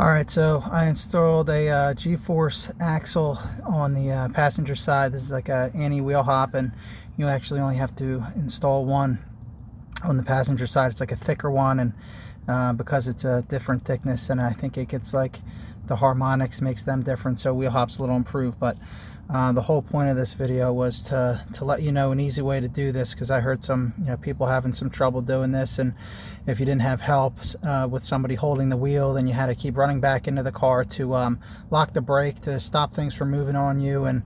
Alright, so I installed a G-force axle on the passenger side. This is like a anti-wheel hop, and you actually only have to install one on the passenger side. It's like a thicker one, and because it's a different thickness, and I think it gets like the harmonics makes them different, so wheel hop's a little improved. But the whole point of this video was to let you know an easy way to do this, because I heard some people having some trouble doing this, and if you didn't have help with somebody holding the wheel, then you had to keep running back into the car to lock the brake to stop things from moving on you, and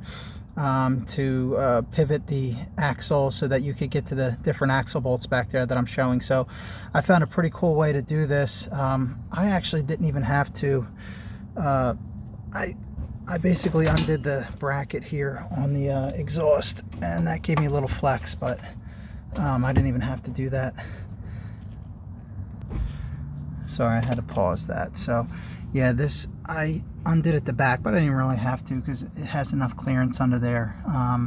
to pivot the axle so that you could get to the different axle bolts back there that I'm showing. So I found a pretty cool way to do this. I actually didn't even have to I basically undid the bracket here on the exhaust, and that gave me a little flex, but I didn't even have to do that. Sorry, I had to pause that. So yeah, this, I undid at the back, but I didn't really have to because it has enough clearance under there.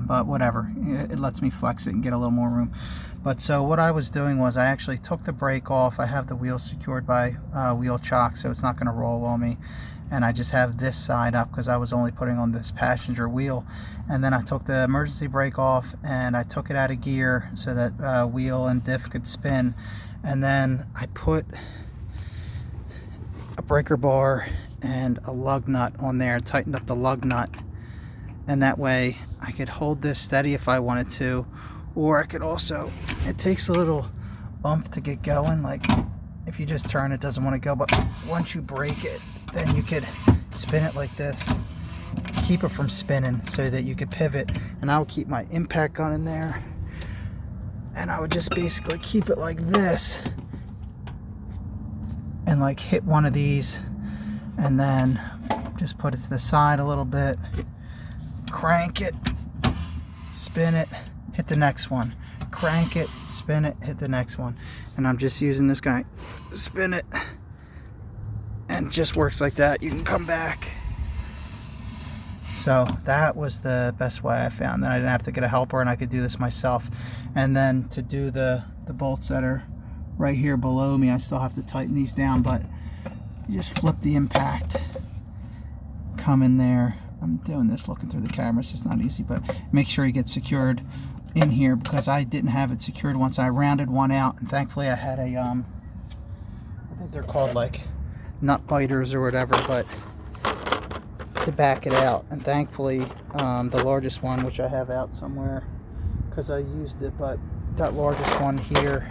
But whatever, it lets me flex it and get a little more room. But so what I was doing was I actually took the brake off. I have the wheel secured by wheel chock, so it's not going to roll on me. And I just have this side up because I was only putting on this passenger wheel. And then I took the emergency brake off and I took it out of gear so that wheel and diff could spin. And then I put a breaker bar and a lug nut on there, tightened up the lug nut, and that way I could hold this steady if I wanted to, or I could also, it takes a little oomph to get going, like if you just turn it doesn't want to go, but once you break it, then you could spin it like this, keep it from spinning so that you could pivot. And I would keep my impact gun in there, and I would just basically keep it like this and like hit one of these, and then just put it to the side a little bit, crank it, spin it, hit the next one, crank it, spin it, hit the next one. And I'm just using this guy, spin it, and it just works like that. You can come back. So that was the best way I found. Then I didn't have to get a helper, and I could do this myself. And then to do the bolts that are right here below me, I still have to tighten these down, but you just flip the impact, come in there. I'm doing this looking through the camera, so it's not easy, but make sure you get secured in here, because I didn't have it secured once. I rounded one out, and thankfully I had a I think they're called like nut biters or whatever, but to back it out. And thankfully the largest one, which I have out somewhere because I used it, but that largest one here,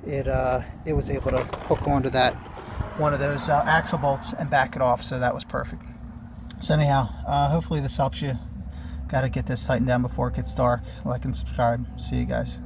it was able to hook onto that one of those axle bolts and back it off, so that was perfect. So anyhow, hopefully this helps you. Got to get this tightened down before it gets dark. Like and subscribe. See you guys.